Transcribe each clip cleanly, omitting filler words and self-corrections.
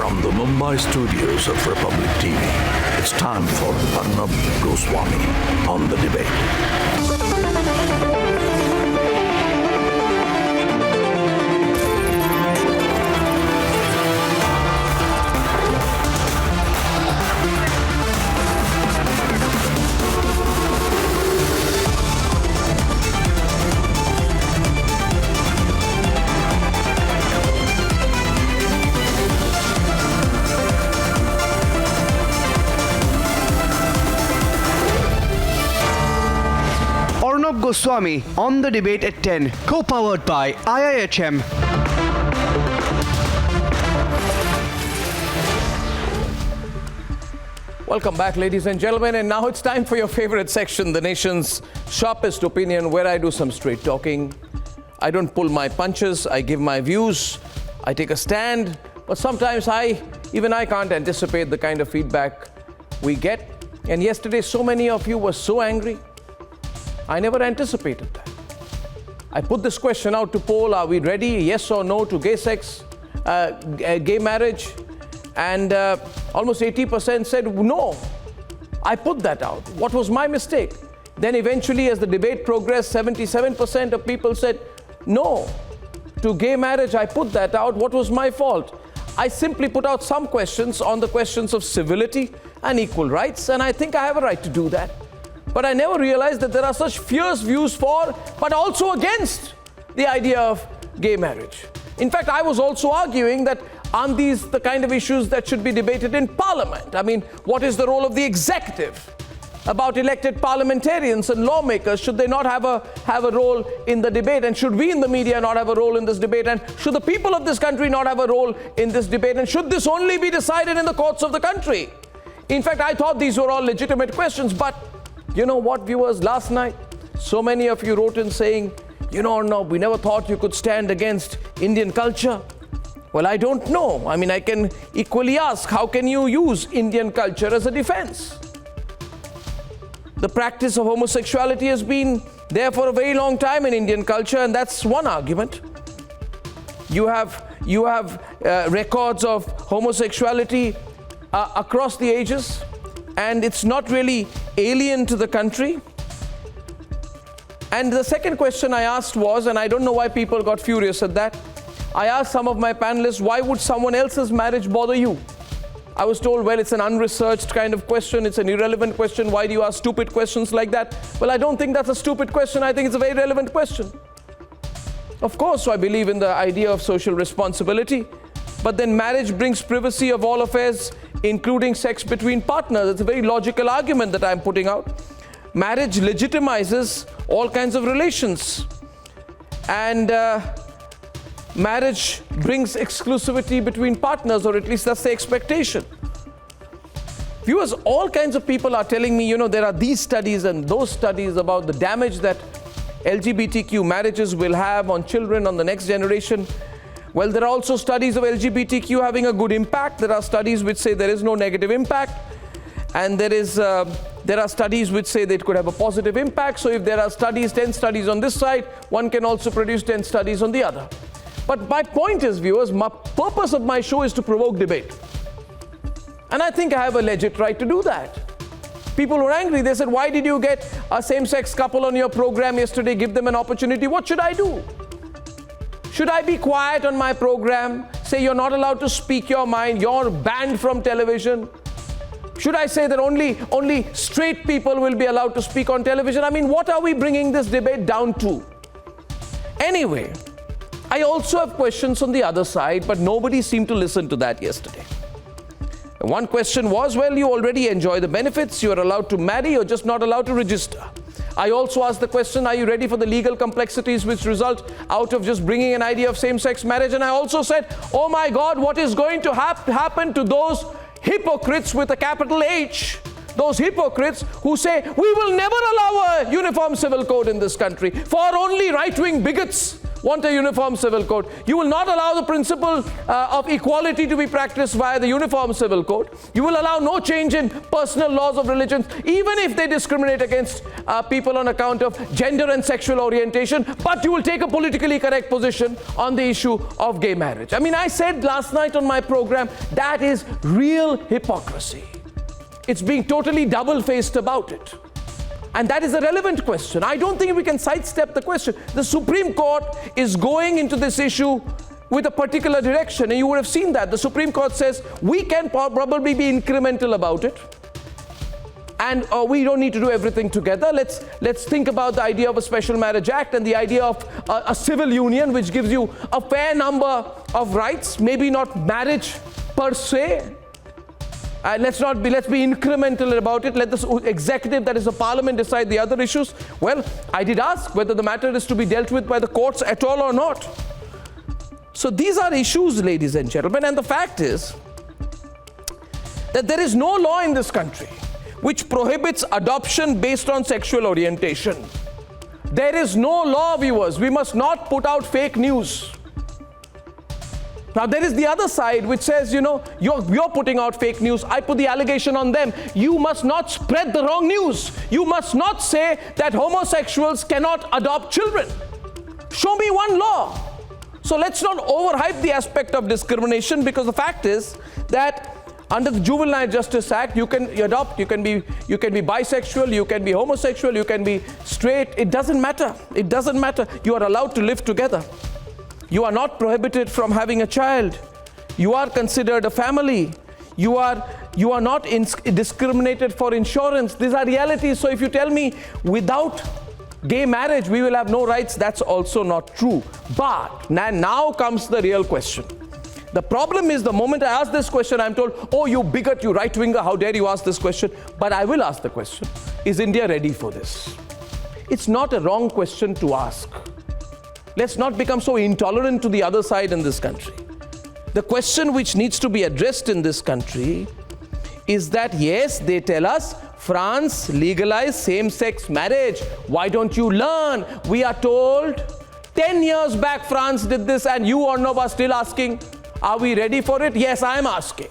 From the Mumbai studios of Republic TV, it's time for Arnab Goswami on the debate. Arnab Goswami on the debate at 10, co-powered by IIHM. Welcome back, ladies and gentlemen, and now it's time for your favorite section, the nation's sharpest opinion, where I do some straight talking. I don't pull my punches, I give my views, I take a stand, but sometimes even I can't anticipate the kind of feedback we get. And yesterday, so many of you were so angry. I never anticipated that. I put this question out to poll, are we ready, yes or no, to gay marriage? And almost 80% said no. I put that out. What was my mistake? Then eventually, as the debate progressed, 77% of people said no to gay marriage. I put that out. What was my fault? I simply put out some questions on the questions of civility and equal rights, and I think I have a right to do that. But I never realized that there are such fierce views for, but also against, the idea of gay marriage. In fact, I was also arguing that aren't these the kind of issues that should be debated in Parliament? I mean, what is the role of the executive about elected parliamentarians and lawmakers? Should they not have a role in the debate? And should we in the media not have a role in this debate? And should the people of this country not have a role in this debate? And should this only be decided in the courts of the country? In fact, I thought these were all legitimate questions, but you know what, viewers, last night, so many of you wrote in saying, you know, Arnab, we never thought you could stand against Indian culture. Well, I don't know. I mean, I can equally ask, how can you use Indian culture as a defense? The practice of homosexuality has been there for a very long time in Indian culture, and that's one argument. You have records of homosexuality across the ages, and it's not really alien to the country. And the second question I asked was, and I don't know why people got furious at that, I asked some of my panelists, why would someone else's marriage bother you? I was told, well, it's an unresearched kind of question, it's an irrelevant question, why do you ask stupid questions like that? Well, I don't think that's a stupid question, I think it's a very relevant question. Of course, I believe in the idea of social responsibility, but then marriage brings privacy of all affairs, including sex between partners. It's a very logical argument that I'm putting out. Marriage legitimizes all kinds of relations. And marriage brings exclusivity between partners, or at least that's the expectation. Viewers, all kinds of people are telling me, you know, there are these studies and those studies about the damage that LGBTQ marriages will have on children, on the next generation. Well, there are also studies of LGBTQ having a good impact. There are studies which say there is no negative impact. And there are studies which say that it could have a positive impact. So if there are studies, 10 studies on this side, one can also produce 10 studies on the other. But my point is, viewers, my purpose of my show is to provoke debate. And I think I have a legit right to do that. People were angry. They said, why did you get a same-sex couple on your program yesterday? Give them an opportunity. What should I do? Should I be quiet on my program? Say you're not allowed to speak your mind, you're banned from television? Should I say that only straight people will be allowed to speak on television? I mean, what are we bringing this debate down to? Anyway, I also have questions on the other side, but nobody seemed to listen to that yesterday. One question was, well, you already enjoy the benefits, you're allowed to marry, you're just not allowed to register. I also asked the question, are you ready for the legal complexities which result out of just bringing an idea of same-sex marriage? And I also said, oh my God, what is going to happen to those hypocrites with a capital H? Those hypocrites who say, we will never allow a uniform civil code in this country, for only right-wing bigots want a uniform civil code. You will not allow the principle of equality to be practiced via the uniform civil code. You will allow no change in personal laws of religions, even if they discriminate against people on account of gender and sexual orientation, but you will take a politically correct position on the issue of gay marriage. I mean, I said last night on my program, that is real hypocrisy. It's being totally double-faced about it. And that is a relevant question. I don't think we can sidestep the question. The Supreme Court is going into this issue with a particular direction, and you would have seen that. The Supreme Court says we can probably be incremental about it, and we don't need to do everything together. Let's think about the idea of a Special Marriage Act and the idea of a civil union which gives you a fair number of rights, maybe not marriage per se. Let's be incremental about it. Let the executive, that is the parliament, decide the other issues. Well, I did ask whether the matter is to be dealt with by the courts at all or not. So these are issues, ladies and gentlemen, and the fact is that there is no law in this country which prohibits adoption based on sexual orientation. There is no law, viewers. We must not put out fake news. Now, there is the other side which says, you know, you're putting out fake news. I put the allegation on them. You must not spread the wrong news. You must not say that homosexuals cannot adopt children. Show me one law. So let's not overhype the aspect of discrimination, because the fact is that under the Juvenile Justice Act, you can adopt, you can be bisexual, you can be homosexual, you can be straight. It doesn't matter. It doesn't matter. You are allowed to live together. You are not prohibited from having a child. You are considered a family. You are not discriminated for insurance. These are realities. So if you tell me without gay marriage we will have no rights, that's also not true. But now comes the real question. The problem is, the moment I ask this question, I'm told, oh, you bigot, you right-winger, how dare you ask this question? But I will ask the question, is India ready for this? It's not a wrong question to ask. Let's not become so intolerant to the other side in this country. The question which needs to be addressed in this country is that, yes, they tell us France legalized same-sex marriage. Why don't you learn? We are told 10 years back France did this, and you, Arnab, are still asking, are we ready for it? Yes, I am asking.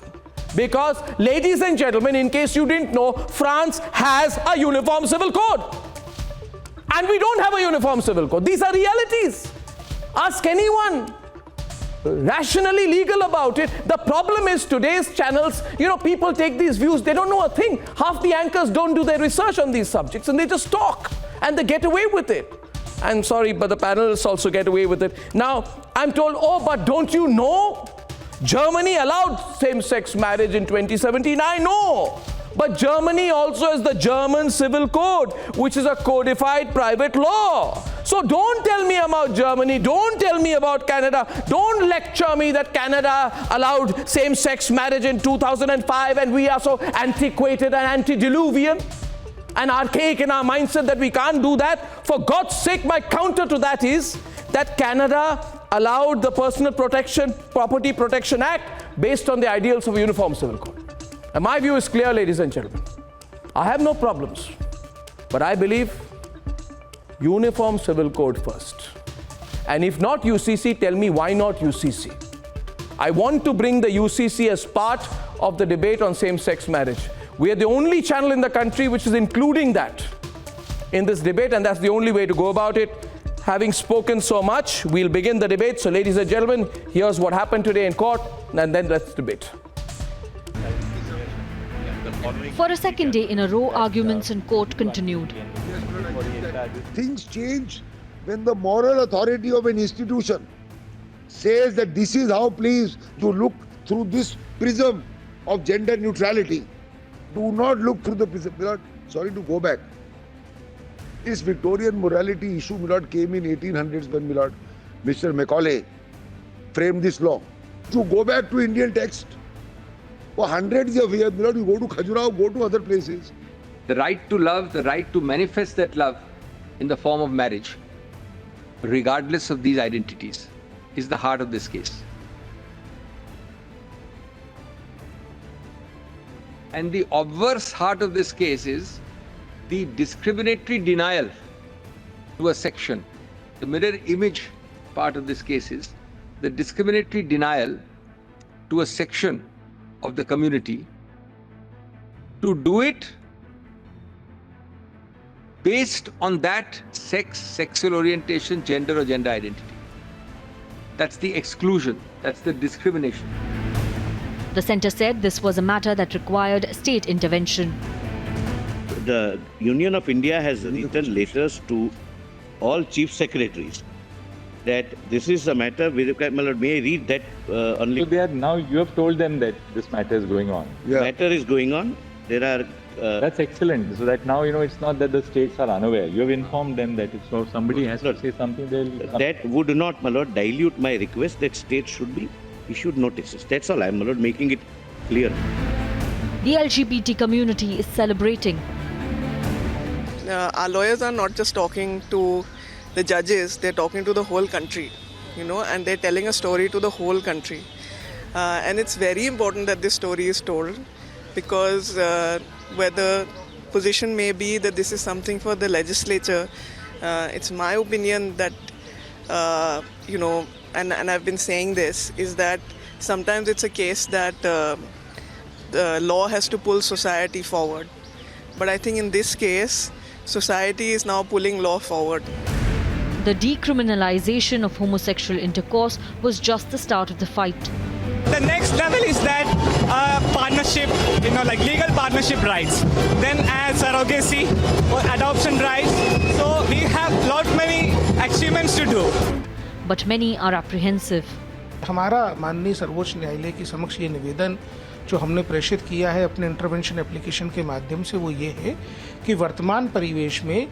Because, ladies and gentlemen, in case you didn't know, France has a uniform civil code. And we don't have a uniform civil code. These are realities. Ask anyone rationally legal about it. The problem is today's channels, you know, people take these views, they don't know a thing. Half the anchors don't do their research on these subjects, and they just talk and they get away with it. I'm sorry, but the panelists also get away with it. Now, I'm told, oh, but don't you know? Germany allowed same-sex marriage in 2017. I know. But Germany also has the German Civil Code, which is a codified private law. So don't tell me about Germany. Don't tell me about Canada. Don't lecture me that Canada allowed same-sex marriage in 2005 and we are so antiquated and antediluvian and archaic in our mindset that we can't do that. For God's sake, my counter to that is that Canada allowed the Personal Property Protection Act based on the ideals of a uniform civil code. And my view is clear, ladies and gentlemen. I have no problems, but I believe uniform civil code first. And if not UCC, tell me why not UCC. I want to bring the UCC as part of the debate on same-sex marriage. We are the only channel in the country which is including that in this debate, and that's the only way to go about it. Having spoken so much, we'll begin the debate. So, ladies and gentlemen, here's what happened today in court, and then let's debate. For a second day in a row, arguments in court continued. Things change when the moral authority of an institution says that this is how, please, you look through this prism of gender neutrality. Do not look through the prism. Sorry to go back. This Victorian morality issue, Milord, came in 1800s when Mr. Macaulay framed this law. To go back to Indian text, for hundreds of years, Milord, you go to Khajuraho, go to other places. The right to love, the right to manifest that love in the form of marriage, regardless of these identities, is the heart of this case. And the obverse heart of this case is the discriminatory denial to a section, the mirror image part of this case is the discriminatory denial to a section of the community to do it based on that sex, sexual orientation, gender or gender identity. That's the exclusion. That's the discrimination. The centre said this was a matter that required state intervention. The Union of India has written letters to all chief secretaries that this is a matter with, may I read that only? So they are now, you have told them that this matter is going on. Yeah. Matter is going on. There are That's excellent. So that now, it's not that the states are unaware. You have informed them that if somebody has to say something, they'll... That would not, my lord, dilute my request that states should be issued notices. That's all. I'm, my lord, making it clear. The LGBT community is celebrating. Our lawyers are not just talking to the judges, they're talking to the whole country, and they're telling a story to the whole country. And it's very important that this story is told, because where the position may be that this is something for the legislature, it's my opinion that, and I've been saying this, is that sometimes it's a case that the law has to pull society forward. But I think in this case, society is now pulling law forward. The decriminalization of homosexual intercourse was just the start of the fight. The next level is that partnership, like legal partnership rights. Then as surrogacy or adoption rights. So we have many achievements to do. But many are apprehensive. हमारा माननीय सर्वोच्च न्यायालय के समक्ष ये निवेदन जो हमने प्रेषित किया है अपने इंटरवेंशन एप्लीकेशन के माध्यम से वो ये है कि वर्तमान परिवेश में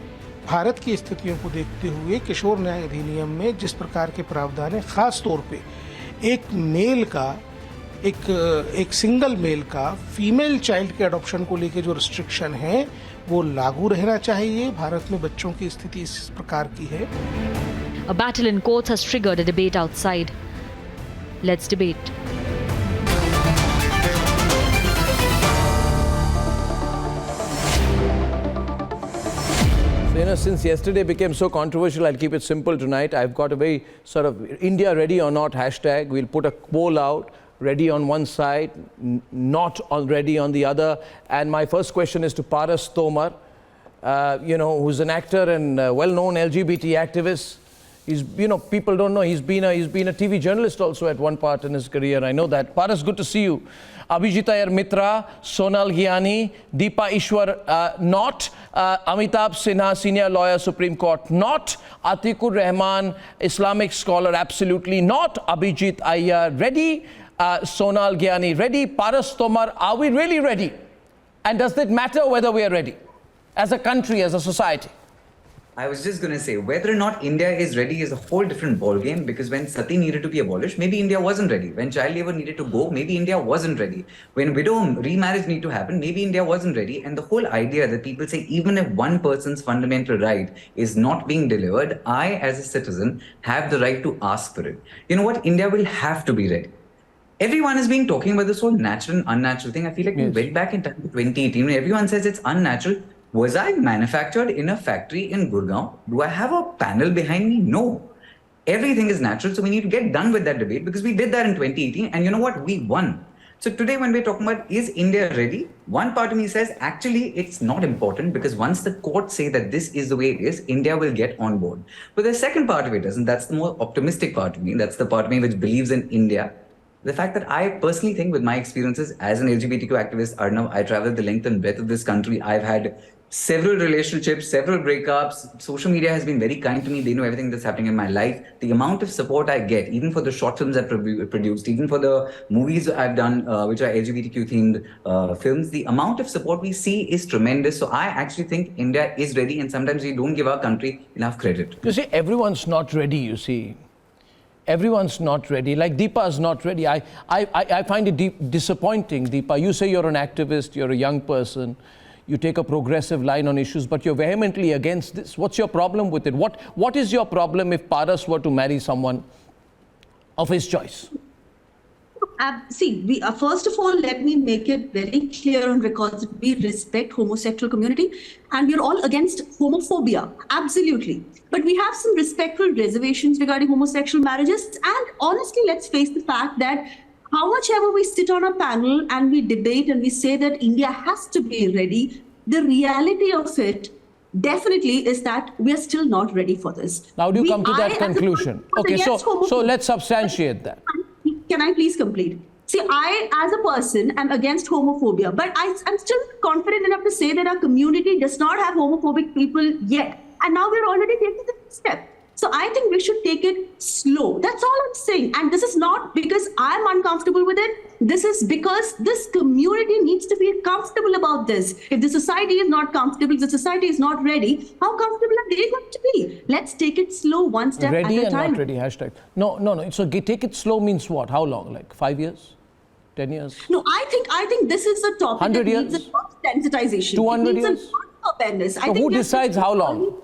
भारत की स्थितियों को देखते हुए किशोर न्याय अधिनियम में जिस प्रकार के प्रावधान है, खास तौर पे एक मेल का एक सिंगल मेल का फीमेल चाइल्ड के अडॉप्शन को लेके जो रिस्ट्रिक्शन है वो लागू रहना चाहिए। भारत में बच्चों की स्थिति इस प्रकार की है। A battle in courts has triggered a debate outside. Let's debate. So, since yesterday became so controversial, I'll keep it simple tonight. I've got a very sort of India ready or not hashtag. We'll put a poll out, ready on one side, not ready on the other. And my first question is to Paras Tomar, who's an actor and well-known LGBT activist. He's, people don't know, he's been a TV journalist also at one part in his career. I know that. Paras, good to see you. Abhijit Iyer Mitra, Sonal Gyani, Deepa Ishwar, not. Amitabh Sinha, senior lawyer, Supreme Court, not. Atikur Rahman, Islamic scholar, absolutely not. Abhijit Iyer, ready. Sonal Gyani, ready. Paras Tomar, are we really ready? And does it matter whether we are ready? As a country, as a society? I was just going to say, whether or not India is ready is a whole different ballgame, because when sati needed to be abolished, maybe India wasn't ready. When child labor needed to go, maybe India wasn't ready. When widow remarriage needed to happen, maybe India wasn't ready. And the whole idea that people say, even if one person's fundamental right is not being delivered, I, as a citizen, have the right to ask for it. You know what? India will have to be ready. Everyone has been talking about this whole natural and unnatural thing. I feel like we went back in time to 2018 when everyone says it's unnatural. Was I manufactured in a factory in Gurgaon? Do I have a panel behind me? No. Everything is natural. So we need to get done with that debate, because we did that in 2018. And you know what? We won. So today when we're talking about, is India ready? One part of me says, actually, it's not important, because once the courts say that this is the way it is, India will get on board. But the second part of it is, and that's the more optimistic part of me, that's the part of me which believes in India. The fact that I personally think, with my experiences as an LGBTQ activist, Arnab, I traveled the length and breadth of this country. I've had several relationships, several breakups. Social media has been very kind to me. They know everything that's happening in my life. The amount of support I get, even for the short films I've produced, even for the movies I've done, which are LGBTQ themed films, the amount of support we see is tremendous. So I actually think India is ready, and sometimes we don't give our country enough credit. You see, everyone's not ready, you see. Everyone's not ready. Like Deepa's not ready. I find it disappointing, Deepa. You say you're an activist, you're a young person. You take a progressive line on issues, but you're vehemently against this. What's your problem with it? What is your problem if Paras were to marry someone of his choice? See, first of all, let me make it very clear on record that we respect homosexual community and we're all against homophobia, absolutely. But we have some respectful reservations regarding homosexual marriages. And honestly, let's face the fact that how much ever we sit on a panel and we debate and we say that India has to be ready, the reality of it definitely is that we are still not ready for this. Now do you come to that conclusion? Okay, so let's substantiate that. Can I please complete? See, I, as a person, am against homophobia, but I'm still confident enough to say that our community does not have homophobic people yet. And now we're already taking the next step. So I think we should take it slow. That's all I'm saying. And this is not because I'm uncomfortable with it. This is because this community needs to be comfortable about this. If the society is not comfortable, if the society is not ready, how comfortable are they going to be? Let's take it slow, one step ready at a time. Ready and not ready, hashtag. No. So take it slow means what? How long? Like 5 years? 10 years? No, I think this is a topic that needs a lot of sensitization. 200 years? It needs a lot of awareness. So who decides how long?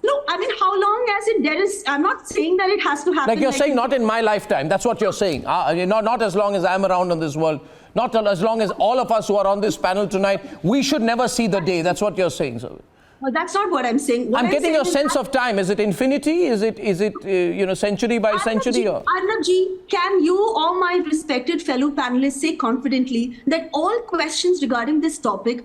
No, I mean, how long as it there is, I'm not saying that it has to happen. Like you're saying, not in my lifetime. That's what you're saying. Not as long as I'm around in this world. Not as long as all of us who are on this panel tonight, we should never see the day. That's what you're saying, sir. Well, that's not what I'm saying. I'm getting your sense of time. Is it infinity? Is it century by century? Arnab ji, can you or my respected fellow panelists say confidently that all questions regarding this topic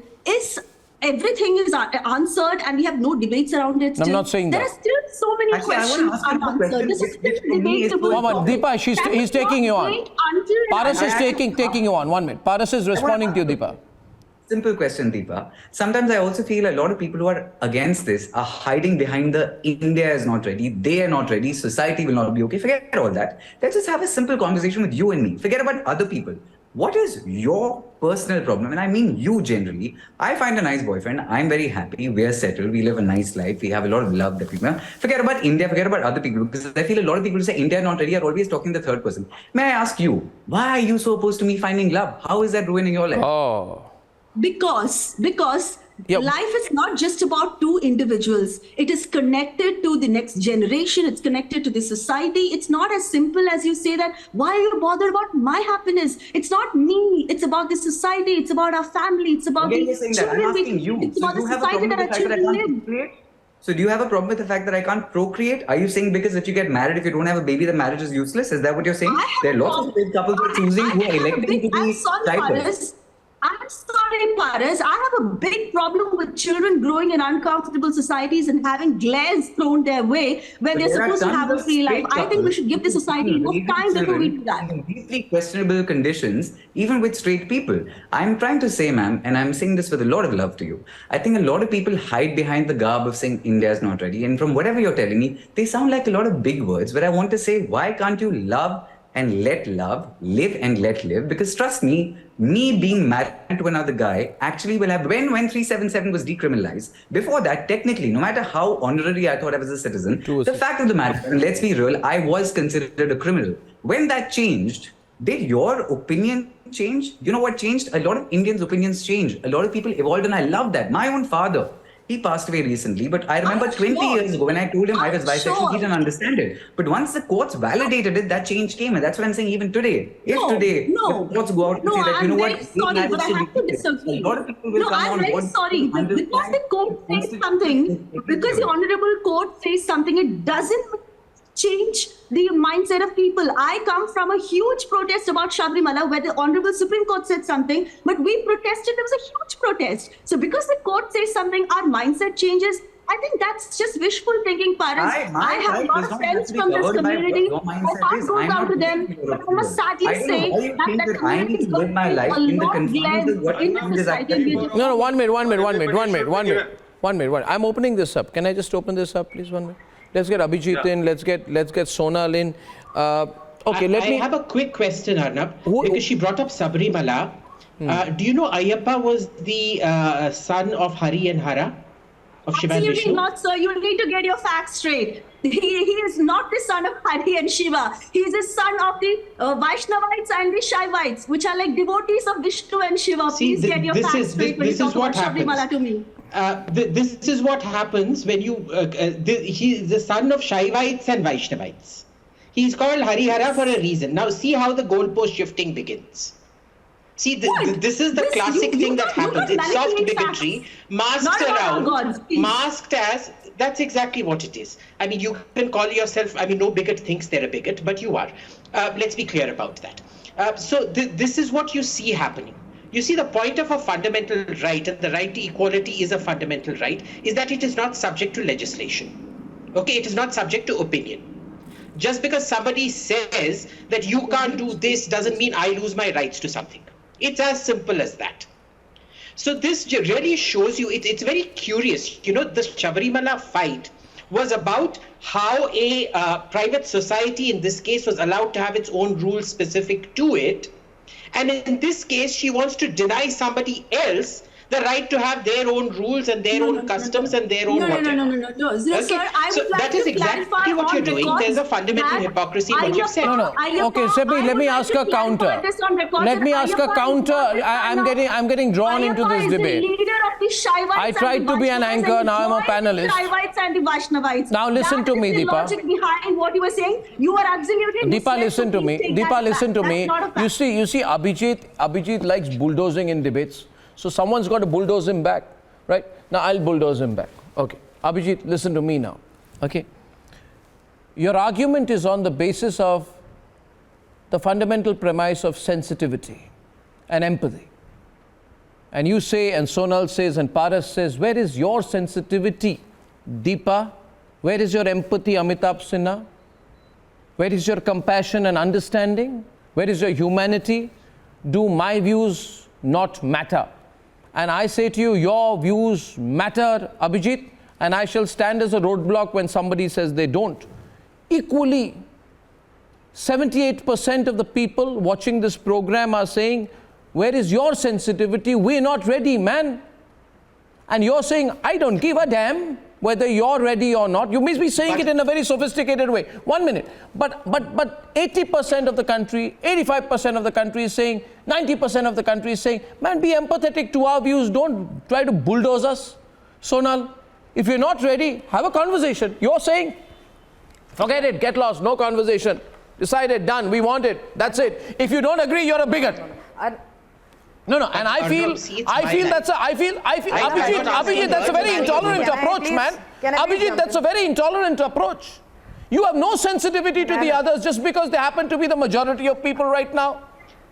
everything is answered and we have no debates around it? I'm not saying that. There are still so many questions unanswered. This is still debatable. Deepa, he's taking you on. Paras is taking you on. 1 minute. Paras is responding to you, Deepa. Simple question, Deepa. Sometimes I also feel a lot of people who are against this are hiding behind the India is not ready, they are not ready, society will not be okay. Forget all that. Let's just have a simple conversation with you and me. Forget about other people. What is your personal problem? And I mean you generally. I find a nice boyfriend. I'm very happy. We are settled. We live a nice life. We have a lot of love that people. Forget about India. Forget about other people. Because I feel a lot of people who say India not ready are always talking the third person. May I ask you, why are you so opposed to me finding love? How is that ruining your life? Oh. Because life is not just about two individuals. It is connected to the next generation. It's connected to the society. It's not as simple as you say that, why are you bothered about my happiness? It's not me. It's about the society. It's about our family. It's about the children. I'm asking you. It's about the society that our children live. So do you have a problem with the fact that I can't procreate? Are you saying because if you get married, if you don't have a baby, the marriage is useless? Is that what you're saying? There are lots of couples who are choosing who are electing to be diapers. I'm sorry, Paras. I have a big problem with children growing in uncomfortable societies and having glares thrown their way when they're supposed to have a free life. I think we should give the society enough time before we do that. In deeply questionable conditions, even with straight people. I'm trying to say, ma'am, and I'm saying this with a lot of love to you, I think a lot of people hide behind the garb of saying India is not ready. And from whatever you're telling me, they sound like a lot of big words, but I want to say, why can't you love and let love, live and let live? Because trust me being married to another guy actually will have, when 377 was decriminalized, before that, technically, no matter how honorary I thought I was a citizen, the fact of the matter, and let's be real, I was considered a criminal. When that changed, did your opinion change? You know what changed? A lot of Indians' opinions changed. A lot of people evolved, and I love that. My own father, he passed away recently, but I remember 20 years ago when I told him I was bisexual, he didn't understand it. But once the courts validated it, that change came, and that's what I'm saying even today. If today the courts go out and say that, you know what, sorry, but I have to disagree. A lot of people will come on board. I'm very sorry. Because the court says something, because the honorable court says something, it doesn't change the mindset of people. I come from a huge protest about Sabrimala where the Honorable Supreme Court said something, but we protested. There was a huge protest. So because the court says something, our mindset changes. I think that's just wishful thinking, Paras. I have a lot of friends from this community. I can't go down to them, but I must sadly say that community is going to a lot less in the society. No, 1 minute. I'm opening this up. Can I just open this up, please? 1 minute. Let's get Abhijit in. Let's get Sonal in. Okay, I have a quick question, Arnab, because she brought up Sabrimala. Do you know Ayyappa was the son of Hari and Hara? Of Shiva and Vishnu? Absolutely not, sir. You need to get your facts straight. He is not the son of Hari and Shiva. He is the son of the Vaishnavites and the Shaivites, which are like devotees of Vishnu and Shiva. Please get your facts straight when you talk about Sabrimala to me. This is what happens when you, he is the son of Shaivites and Vaishnavites. He's called Harihara for a reason. Now see how the goalpost shifting begins. See, this is the classic thing that happens. It's soft bigotry masked around, masked as, that's exactly what it is. I mean, you can call yourself, I mean, no bigot thinks they're a bigot, but you are. Let's be clear about that. So this is what you see happening. You see, the point of a fundamental right, and the right to equality is a fundamental right, is that it is not subject to legislation. Okay, it is not subject to opinion. Just because somebody says that you can't do this doesn't mean I lose my rights to something. It's as simple as that. So this really shows you, it's very curious. You know, the Sabarimala fight was about how a private society in this case was allowed to have its own rules specific to it. And in this case, she wants to deny somebody else the right to have their own rules and their own customs and their own whatever. No. Okay? Sir, I would like that is to exactly clarify what you're doing. There's a fundamental hypocrisy in what you've said. Okay, Sebi, let me ask a counter. Let me ask a counter. I'm getting drawn into this debate. I tried to be an anchor, now I'm a panelist. Now listen to me, Deepa. Logic behind what you were saying, you are absolutely Deepa, listen to me. Deepa, listen to me. You see, Abhijit likes bulldozing in debates. So someone's got to bulldoze him back, right? Now I'll bulldoze him back. Okay. Abhijit, listen to me now. Okay. Your argument is on the basis of the fundamental premise of sensitivity and empathy. And you say, and Sonal says, and Paras says, where is your sensitivity, Deepa? Where is your empathy, Amitabh Sinha? Where is your compassion and understanding? Where is your humanity? Do my views not matter? And I say to you, your views matter, Abhijit, and I shall stand as a roadblock when somebody says they don't. Equally, 78% of the people watching this program are saying, where is your sensitivity? We're not ready, man. And you're saying, I don't give a damn whether you're ready or not. You may be saying it in a very sophisticated way. 1 minute. But 80% of the country, 85% of the country is saying, 90% of the country is saying, man, be empathetic to our views. Don't try to bulldoze us. Sonal, if you're not ready, have a conversation. You're saying, forget it, get lost, no conversation. Decided, done, we want it, that's it. If you don't agree, you're a bigot. No, and Abhijit, that's a very intolerant approach, man. Abhijit, that's a very intolerant approach. You have no sensitivity to the others just because they happen to be the majority of people right now.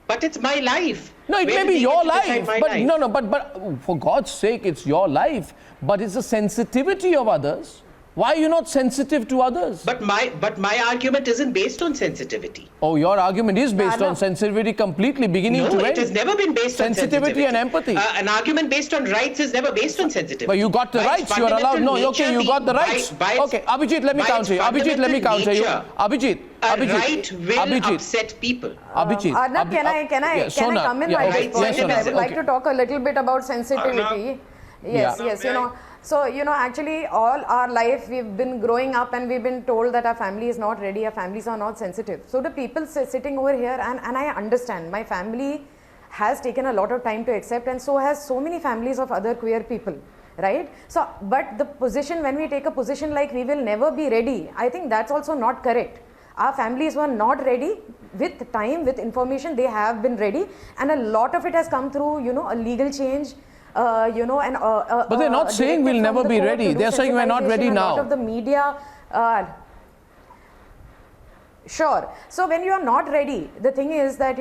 But it's my life. No, it may be your life, but for God's sake, it's your life. But it's the sensitivity of others. Why are you not sensitive to others? But my argument isn't based on sensitivity. Oh, your argument is based on sensitivity completely, beginning to end. No, it has never been based on sensitivity and empathy. An argument based on rights is never based on sensitivity. But you got the rights. You are allowed. No, okay, you got the rights. Okay, Abhijit, let me counter you. Abhijit, let me counter you. Abhijit. A right will upset people. Abhijit. Arnab, can I come in at this point? I would like to talk a little bit about sensitivity. Yes, So, actually all our life we've been growing up and we've been told that our family is not ready, our families are not sensitive. So the people sitting over here, and I understand, my family has taken a lot of time to accept, and so has so many families of other queer people, right? So, but the position, when we take a position like we will never be ready, I think that's also not correct. Our families were not ready. With time, with information, they have been ready, and a lot of it has come through, a legal change. But they're not saying we'll never be ready. They're saying we're not ready now. A lot of the media, sure. So when you are not ready, the thing is that,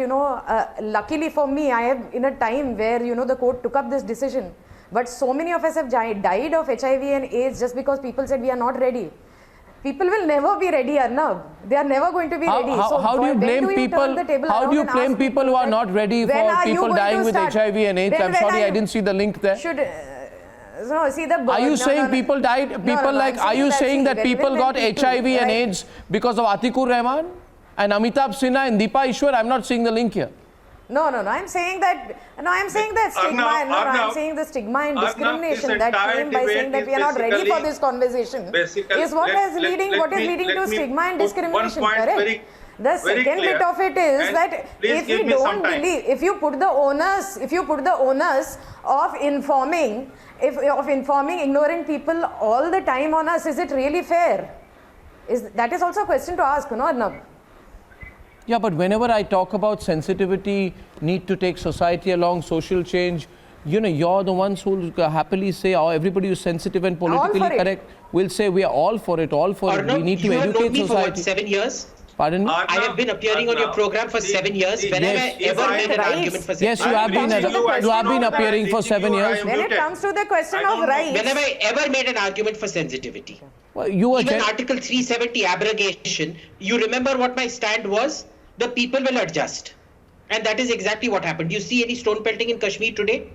luckily for me, I am in a time where, the court took up this decision. But so many of us have died of HIV and AIDS just because people said we are not ready. People will never be ready, Arnab. They are never going to be ready. How do you blame people? How do you blame people who are not ready for people dying with HIV and AIDS? I'm sorry, I didn't see the link there. Are you saying people died? Are you saying that people got HIV and AIDS because of Atikur Rahman and Amitabh Sinha and Deepa Ishwar? I'm not seeing the link here. No. I'm saying that stigma. I'm saying the stigma and discrimination that came by saying that we are not ready for this conversation is what is leading to stigma and discrimination. Correct. The second bit of it is that if we don't believe, if you put the onus of informing ignorant people all the time on us, is it really fair? That is also a question to ask, no, Arnab? Yeah, but whenever I talk about sensitivity, need to take society along, social change, you're the ones who will happily say, oh, everybody who's sensitive and politically correct will say we are all for it, all for it. We need to educate society. For what, society. 7 years? Pardon me? I have been appearing on your program for 7 years. When have I ever made an argument for 7 years? Yes, you have been appearing for 7 years. When it comes to the question of rights. When have I ever made an argument for sensitivity? Well, even Article 370 abrogation, you remember what my stand was? The people will adjust. And that is exactly what happened. Do you see any stone pelting in Kashmir today?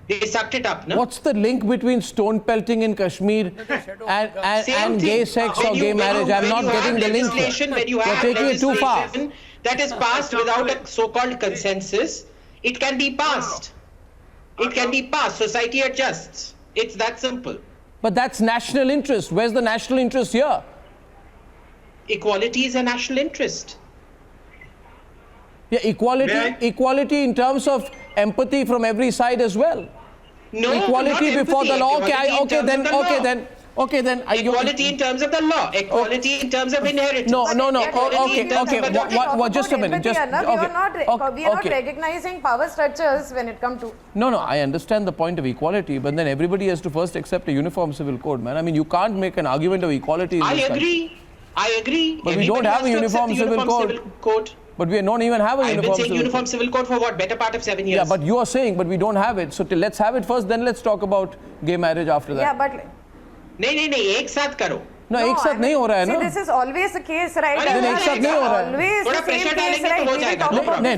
They sucked it up, no? What's the link between stone pelting in Kashmir and gay sex or gay marriage? I'm not getting the link. When you have taking it too far. That is passed without a so-called consensus, it can be passed. It can be passed. Society adjusts. It's that simple. But that's national interest. Where's the national interest here? Equality is a national interest. Yeah, equality in terms of empathy from every side as well. No, equality before the law. Okay, then. Equality in terms of the law. Equality in terms of inheritance. No. Okay. Just a minute. We are not recognizing power structures when it comes to. No. I understand the point of equality, but then everybody has to first accept a uniform civil code, man. I mean, you can't make an argument of equality. I agree. But we don't have a uniform civil code. But we don't even have a uniform civil code. I've been saying uniform civil code for what? Better part of 7 years. Yeah, but you are saying, but we don't have it. So let's have it first, then let's talk about gay marriage after that. Yeah, but... नहीं, एक साथ करो. No, एक साथ नहीं हो रहा है ना. See, this is always the case, right? Then एक साथ नहीं हो रहा है. Always the same case, right?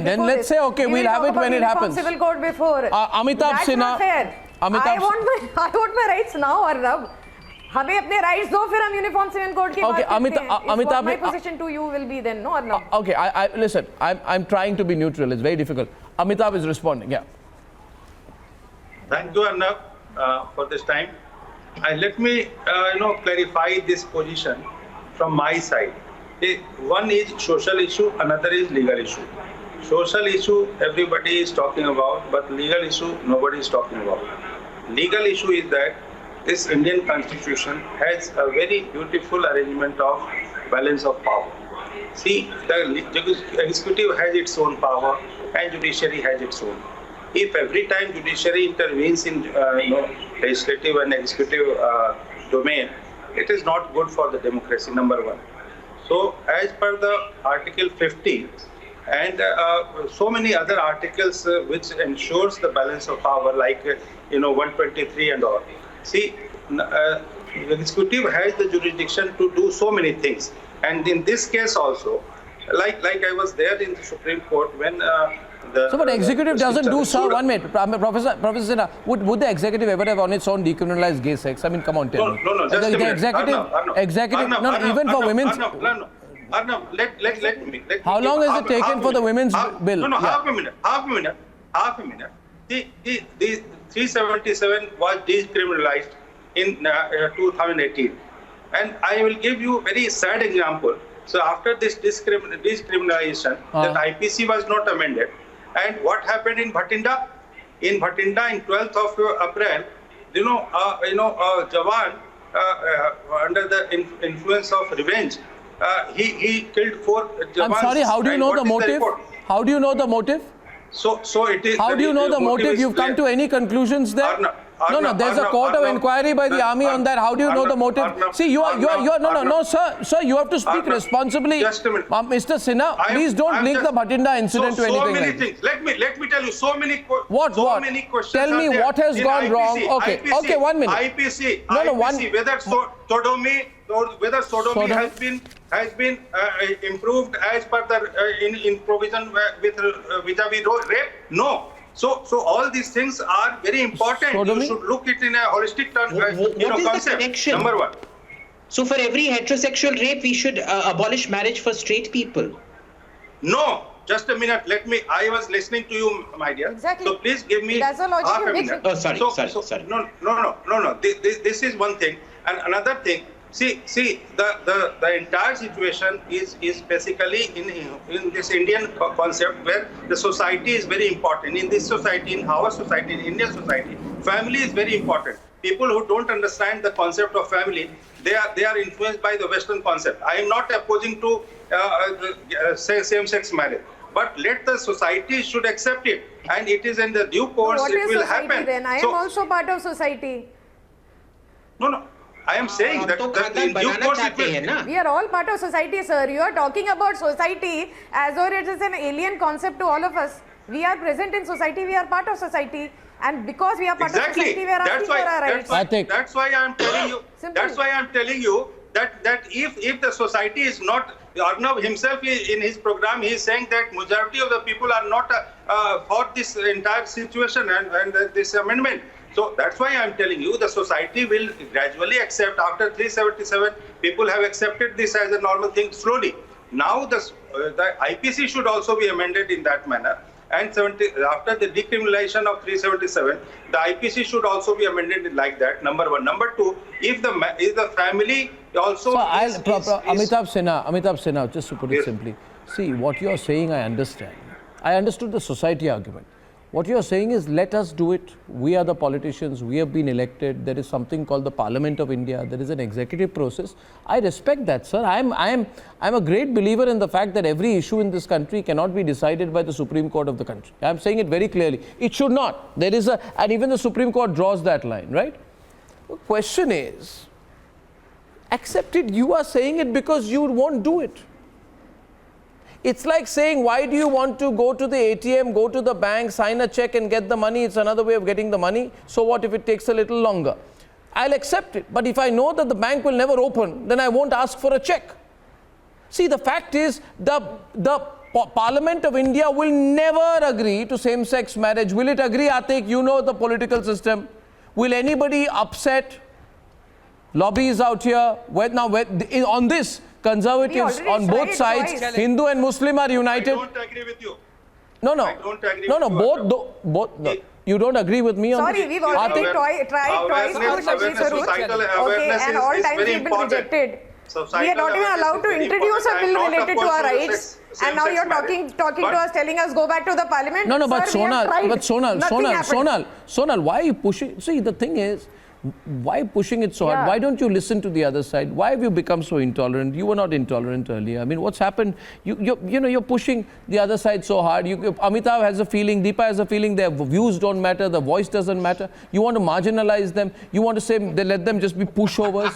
Then let's say, okay, we'll have it when it happens. Civil code before. Amitabh Sinha. That's not fair. I want my rights now, Arnab. हमें अपने rights दो, फिर हम uniform civil code की बात करते हैं. What my position to you will be then, no, Arnab? Okay, listen. I'm trying to be neutral. It's very difficult. Amitabh is responding. Yeah. Thank you, Arnab, for this time. Let me, clarify this position from my side. One is social issue, another is legal issue. Social issue, everybody is talking about, but legal issue, nobody is talking about. Legal issue is that this Indian Constitution has a very beautiful arrangement of balance of power. See, the executive has its own power and judiciary has its own. If every time judiciary intervenes in legislative and executive domain, it is not good for the democracy, number one. So, as per the Article 50 and so many other articles which ensures the balance of power, like 123 and all. See, the executive has the jurisdiction to do so many things, and in this case also, like I was there in the Supreme Court when so, but executive doesn't do so. 1 minute, Professor Sinha, would the executive ever have on its own decriminalized gay sex? I mean, come on, tell me. No, just the a minute. Executive, even for women's. Arnab, let me. How long has it taken for the women's bill? No, half a minute. The 377 was decriminalized in 2018. And I will give you a very sad example. So after this decriminalization, the IPC was not amended. And what happened in Bhatinda? In 12th of April, Jawan, under the influence of revenge, he killed 4 Jawans. I'm sorry, how do you know the motive? How do you know the motive? So it is. How do you know the motive? You've come to any conclusions there? No. There's a court of inquiry by the army on that. How do you know the motive? See, you are no, sir. You have to speak responsibly. Just a minute, Mr. Sinha, please don't link the Bhatinda incident to anything. So many things. Let me tell you. So many. What? Many questions. Tell me what has gone wrong. Okay. 1 minute. IPC. Whether sodomy has been improved as per the in provision with vis-a-vis rape? No. So all these things are very important. Sodomy? You should look it in a holistic term, What is concept. the connection? Number one. So for every heterosexual rape, we should abolish marriage for straight people. No. Just a minute. I was listening to you, my dear. Exactly. So please give me half a minute. Oh, sorry. No. This is one thing. And another thing. See, the entire situation is basically in this Indian concept where the society is very important. In this society, in our society, in Indian society, family is very important. People who don't understand the concept of family, they are influenced by the Western concept. I am not opposing to same-sex marriage, but let the society should accept it, and it is in the due course it will happen. Then I am also part of society. No. I am saying that in due course it will. We are all part of society, sir. You are talking about society as though it is an alien concept to all of us. We are present in society. We are part of society. And because we are part of society, we are asking for our rights. That's why I am telling you. That's why I am telling you that if the society is not, Arnab himself in his program, he is saying that majority of the people are not for this entire situation and this amendment. So that's why I am telling you the society will gradually accept. After 377, people have accepted this as a normal thing slowly. Now the IPC should also be amended in that manner. And after the decriminalization of 377, the IPC should also be amended like that. Number one. Number two, if the family also. So Amitabh Sinha, just to put it simply, see what you are saying. I understand. I understood the society argument. What you are saying is, let us do it. We are the politicians. We have been elected. There is something called the Parliament of India. There is an executive process. I respect that, sir. I'm a great believer in the fact that every issue in this country cannot be decided by the Supreme Court of the country. I'm saying it very clearly. It should not. And even the Supreme Court draws that line, right? The question is, accept it. You are saying it because you won't do it. It's like saying, why do you want to go to the ATM, go to the bank, sign a check and get the money? It's another way of getting the money. So what if it takes a little longer? I'll accept it. But if I know that the bank will never open, then I won't ask for a check. See, the fact is, the Parliament of India will never agree to same-sex marriage. Will it agree, Atik? You know the political system. Will anybody upset lobbies out here? On this, conservatives on both sides, Hindu and Muslim are united. I don't agree with you. No. I don't agree with both. You don't agree with me on this? Sorry, we've already tried twice to Shashi Sarur. Okay, and all times we've been rejected. We are not even allowed to introduce a bill related to our rights. And now you're talking to us, telling us go back to the parliament. No, but Sonal, why are you pushing? See, the thing is, why pushing it so hard? Why don't you listen to the other side? Why have you become so intolerant? You were not intolerant earlier. I mean, what's happened? You're pushing the other side so hard. Amitabh has a feeling, Deepa has a feeling, their views don't matter, the voice doesn't matter. You want to marginalize them. You want to say let them just be pushovers.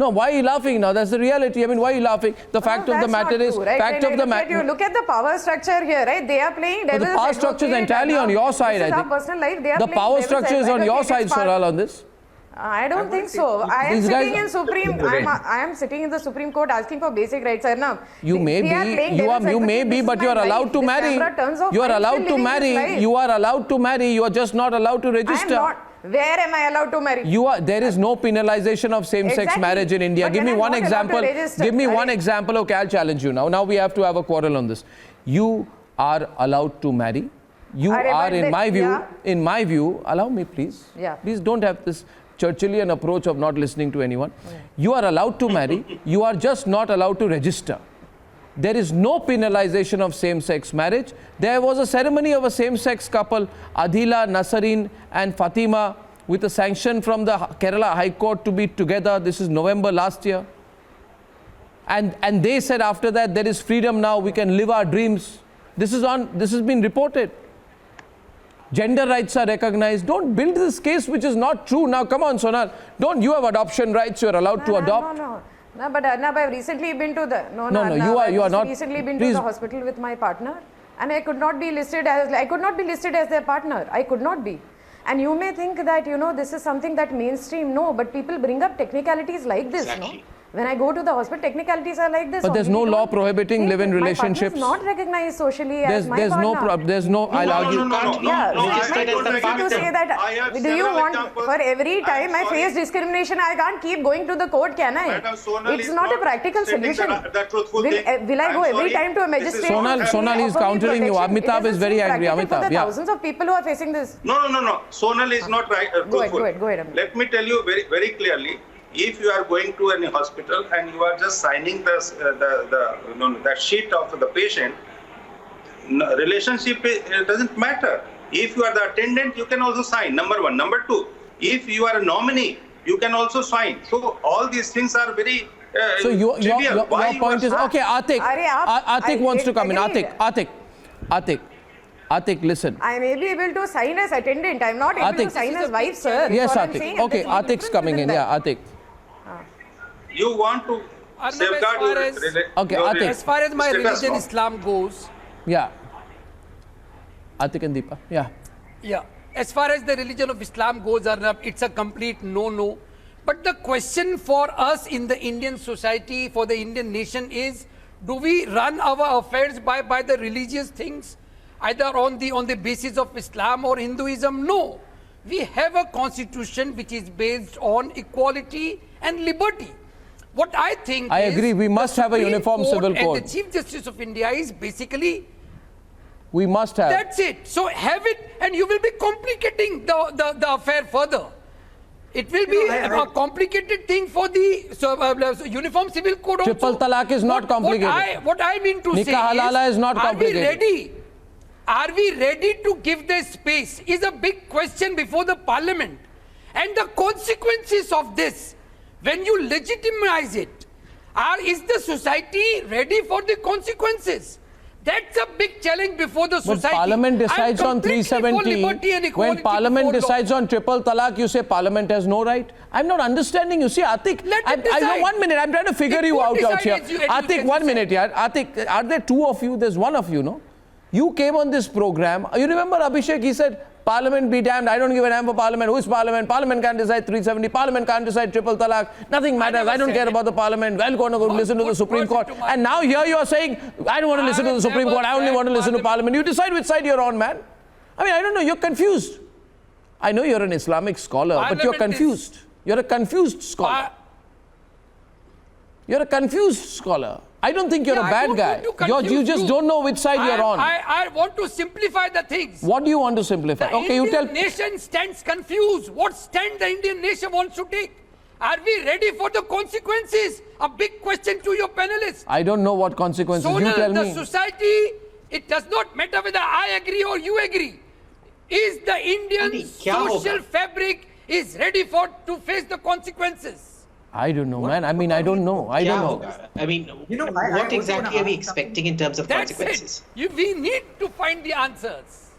No, why are you laughing now? That's the reality. I mean, why are you laughing? The fact of the matter is, look at the power structure here, right? They are playing devil's advocate. The power structure is entirely on your side, I think. Personal life. They are the power structure is on your side, Sonal, on this. I don't think so. I am sitting in I am sitting in the Supreme Court asking for basic rights, Arnab. You may be, but you are allowed to marry. You are allowed to marry. You are allowed to marry. You are just not allowed to register. I am not. Where am I allowed to marry? There is no penalization of same-sex marriage in India. Give me one example. Give me one example. Okay, I'll challenge you now. Now we have to have a quarrel on this. You are allowed to marry. You are, in my view, allow me please. Please don't have this Churchillian approach of not listening to anyone. You are allowed to marry. You are just not allowed to register. There is no penalization of same-sex marriage. There was a ceremony of a same-sex couple, Adila, Nasareen and Fatima, with a sanction from the Kerala High Court to be together. This is November last year. And they said after that, there is freedom now, we can live our dreams. This has been reported. Gender rights are recognized. Don't build this case which is not true. Now, come on, Sonal. You have adoption rights. You are allowed to adopt. No, but Arnab, I've recently been to the... you are not... recently been to the hospital with my partner, and I could not be listed as their partner. I could not be. And you may think that, this is something that mainstream. No, but people bring up technicalities like this, no? When I go to the hospital, technicalities are like this. But there's no law prohibiting live-in relationships. My partner is not recognized socially as my partner. I'll argue. Do you want, for every time I face discrimination, I can't keep going to the court, can I? It's not a practical solution. Will I go every time to a magistrate? Sonal is countering you. Amitabh is very angry. Amitabh, thousands of people who are facing this. No. Sonal is not right. Go ahead. Let me tell you very, very clearly. If you are going to any hospital and you are just signing that sheet of the patient, relationship doesn't matter. If you are the attendant, you can also sign. Number one. Number two, if you are a nominee you can also sign. So all these things are very so your point is, are okay, Atik wants to come in. Atik, listen. I may be able to sign as attendant. I'm not able to sign as wife, sir. Yes, Atik. Okay, Atik's coming in. Yeah, Atik. You want to safeguard your okay, Atik. As far as my religion, Islam goes. Yeah. Atik and Deepa. Yeah. Yeah. As far as the religion of Islam goes, Arnab, it's a complete no-no. But the question for us in the Indian society, for the Indian nation is, do we run our affairs by the religious things, either on the basis of Islam or Hinduism? No. We have a constitution which is based on equality and liberty. What I think I agree, we must have a uniform civil code. And the Chief Justice of India is basically... We must have. That's it. So have it, and you will be complicating the affair further. It will be a complicated thing for the Uniform Civil Code. Triple talaq is not complicated. What I mean to say halala is not complicated. Are we ready to give the space is a big question before the parliament. And the consequences of this, when you legitimize it, is the society ready for the consequences? That's a big challenge before the society. When Parliament decides on 370, when Parliament decides on triple talaq, you say Parliament has no right? I'm not understanding. You see, Atik, I 1 minute, I'm trying to figure you out here. Atik, 1 minute, yeah. Atik, are there two of you? There's one of you, no? You came on this program. You remember Abhishek, he said, Parliament be damned, I don't give a damn for Parliament. Who is Parliament? Parliament can't decide 370. Parliament can't decide triple talaq. Nothing matters. I don't care about the Parliament. Well, going to go listen to the Supreme Court. And now here you are saying, I don't want to listen to the Supreme Court. I only want to listen to Parliament. You decide which side you're on, man. I mean, I don't know. You're confused. I know you're an Islamic scholar, but you're confused. You're a confused scholar. You're a confused scholar. I don't think you're a bad guy. You just don't know which side you're on. I want to simplify the things. What do you want to simplify? The Indian nation stands confused. What stand the Indian nation wants to take? Are we ready for the consequences? A big question to your panelists. I don't know what consequences. You tell me. The society, it does not matter whether I agree or you agree. Is the Indian social fabric is ready to face the consequences? I don't know, man. I mean, I don't know. I don't know. I mean, what exactly are we expecting in terms of consequences? We need to find the answers.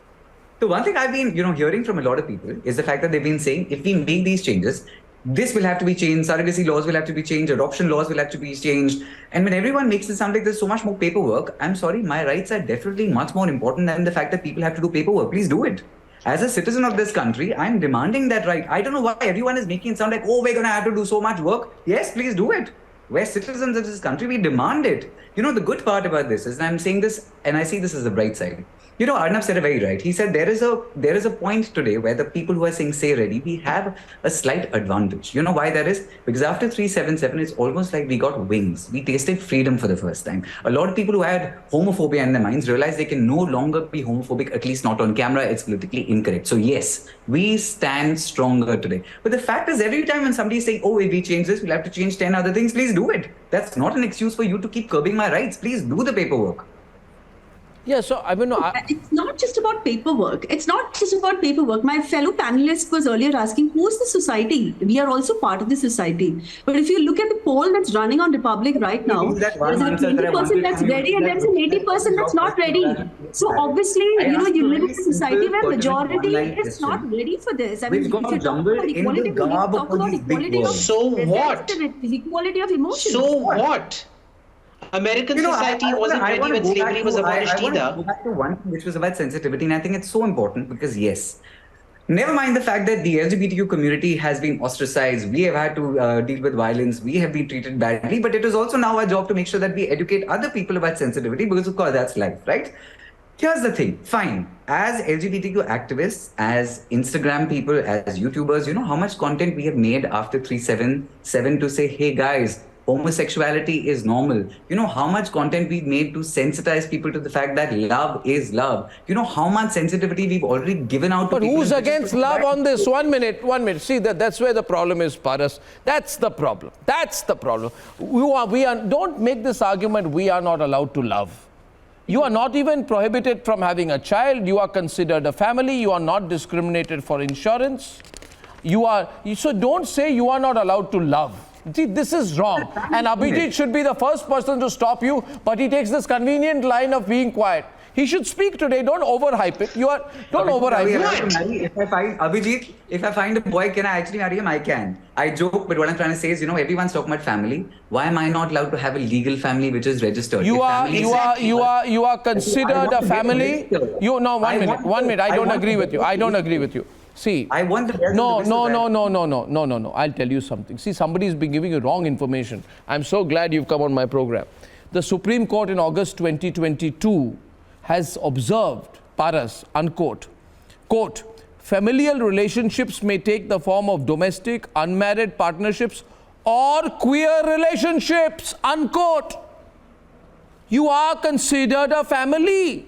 So one thing I've been, hearing from a lot of people is the fact that they've been saying, if we make these changes, this will have to be changed, surrogacy laws will have to be changed, adoption laws will have to be changed. And when everyone makes it sound like there's so much more paperwork, I'm sorry, my rights are definitely much more important than the fact that people have to do paperwork. Please do it. As a citizen of this country, I'm demanding that right. I don't know why everyone is making it sound like, oh, we're going to have to do so much work. Yes, please do it. We're citizens of this country. We demand it. The good part about this is, and I'm saying this, and I see this as the bright side. Arnab said it very right. He said there is a point today where the people who are saying say ready, we have a slight advantage. You know why that is? Because after 377, it's almost like we got wings. We tasted freedom for the first time. A lot of people who had homophobia in their minds realized they can no longer be homophobic, at least not on camera. It's politically incorrect. So yes, we stand stronger today. But the fact is, every time when somebody is saying, oh, if we change this, we'll have to change 10 other things, please do it. That's not an excuse for you to keep curbing my rights. Please do the paperwork. Yeah, so I mean, it's not just about paperwork. It's not just about paperwork. My fellow panelist was earlier asking, who's the society? We are also part of the society. But if you look at the poll that's running on Republic right now, there's a 20% that's ready and there's an 80% that's not ready. So obviously, you live in a society where majority is not ready for this. I mean, if you talk about equality, talk about equality of equality of emotion. So what? American society wasn't ready when slavery was abolished either. I go back to one thing which was about sensitivity, and I think it's so important because yes, never mind the fact that the LGBTQ community has been ostracized, we have had to deal with violence, we have been treated badly, but it is also now our job to make sure that we educate other people about sensitivity because of course that's life, right? Here's the thing, fine, as LGBTQ activists, as Instagram people, as YouTubers, how much content we have made after 377 to say, hey guys, homosexuality is normal. How much content we've made to sensitize people to the fact that love is love. How much sensitivity we've already given out to people. But who's against love on this? 1 minute. See, that's where the problem is, Paras. That's the problem. Don't make this argument, we are not allowed to love. You are not even prohibited from having a child. You are considered a family. You are not discriminated for insurance. So don't say you are not allowed to love. See, this is wrong. And Abhijit should be the first person to stop you, but he takes this convenient line of being quiet. He should speak today. Don't overhype it. Don't overhype it. Abhijit, if I find a boy, can I actually marry him? I can. I joke, but what I'm trying to say is, everyone's talking about family. Why am I not allowed to have a legal family which is registered? You are considered a family. One minute. I don't agree with you. See, I want the No. I'll tell you something. See, somebody's been giving you wrong information. I'm so glad you've come on my program. The Supreme Court in August 2022 has observed, paras, unquote, quote, familial relationships may take the form of domestic, unmarried partnerships or queer relationships, unquote. You are considered a family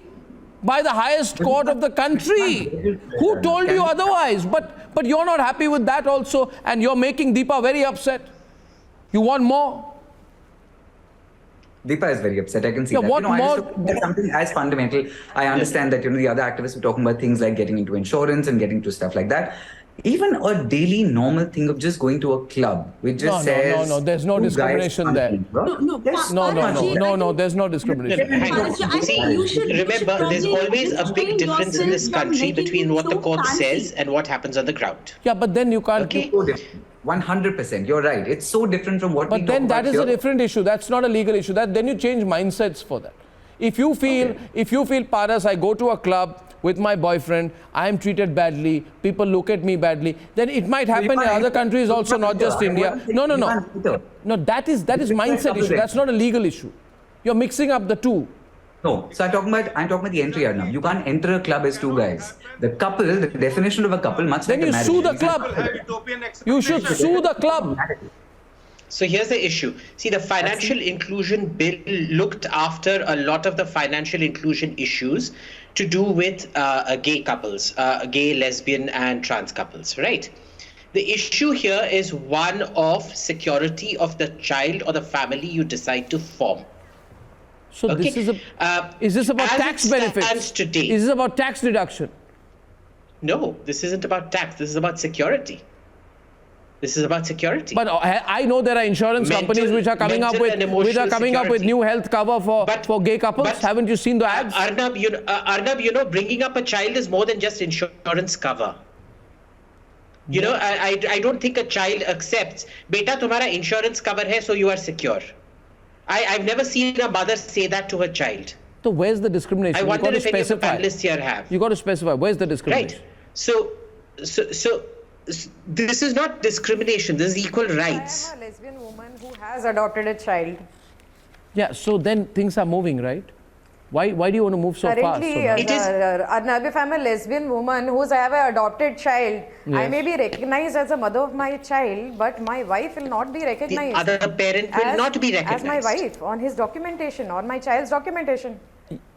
by the highest court of the country. Who told you otherwise? But you're not happy with that also, and you're making Deepa very upset. You want more? Deepa is very upset. I can see yeah, that. What more? I just that's something as fundamental. I understand that the other activists were talking about things like getting into insurance and getting into stuff like that. Even a daily normal thing of just going to a club, which just says no. There's no discrimination there. No. There's no discrimination. Remember, there's always a big difference in this country between what the court says and what happens on the ground. Yeah, but then you can't. Okay. 100%. You're right. It's so different from what we talk about. But then that is a different issue. That's not a legal issue. Then you change mindsets for that. If you feel, Paras, I go to a club with my boyfriend, I am treated badly, people look at me badly, then it might happen in other countries also, not just India. No, that is mindset issue. That's not a legal issue. You're mixing up the two. No, so I'm talking about the entry, Arnab. You can't enter a club as two guys. The couple, the definition of a couple, much then like a marriage. Then you sue the club. You should sue the club. So here's the issue. See, the financial inclusion bill looked after a lot of the financial inclusion issues to do with gay couples, gay, lesbian, and trans couples, right? The issue here is one of security of the child or the family you decide to form. So okay. Is this about tax benefits? Today, is this about tax deduction? No, this isn't about tax. This is about security. This is about security. But I know there are insurance companies which are coming up with new health cover for gay couples. Haven't you seen the ads? Arnab, bringing up a child is more than just insurance cover. I don't think a child accepts, beta, tumhara insurance cover hai, so you are secure. I've never seen a mother say that to her child. So where's the discrimination? I wonder if any of the panelists here have. You got to specify. Where's the discrimination? Right. So this is not discrimination. This is equal rights. I am a lesbian woman who has adopted a child. Yeah. So then things are moving, right? Why do you want to move so fast? Arnab, if I'm a lesbian woman who have an adopted child, yes. I may be recognized as a mother of my child, but my wife will not be recognized. The other parent will not be recognized. As my wife on his documentation or my child's documentation.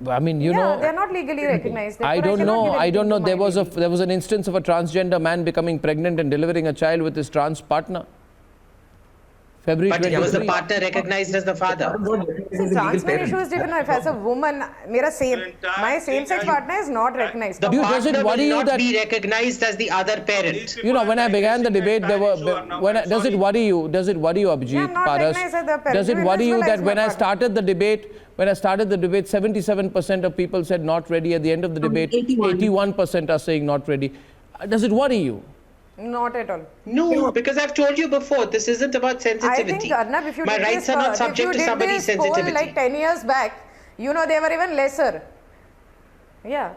I mean, you know, they're not legally recognized. I don't know. There was an instance of a transgender man becoming pregnant and delivering a child with his trans partner. February but 23. Was the partner recognized as the father? Trans man issue is different. If as a woman, my same-sex partner is not recognized. The partner will not be recognized as the other parent. You know, when I began the debate, there were. Does it worry you? Does it worry you, Abhijit? Paras? Does it worry you that when I started the debate, 77% of people said not ready. At the end of the debate, 81% are saying not ready. Does it worry you? Not at all. No, because I've told you before, this isn't about sensitivity. I think, Arnab, if you my rights are not subject to somebody's sensitivity. Like 10 years back, they were even lesser. Yeah.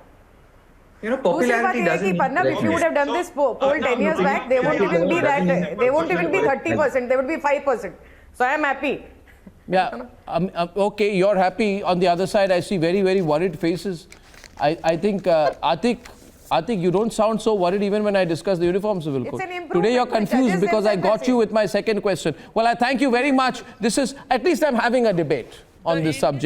Popularity doesn't. Arnab, if you would have done this poll 10 years back, they won't even be that. They won't even be 30%. They would be 5%. So I am happy. Yeah. Okay, you're happy. On the other side, I see very, very worried faces. I think you don't sound so worried even when I discuss the Uniform Civil Code. Today you're confused because I got you with my second question. Well, I thank you very much. At least I'm having a debate on this subject.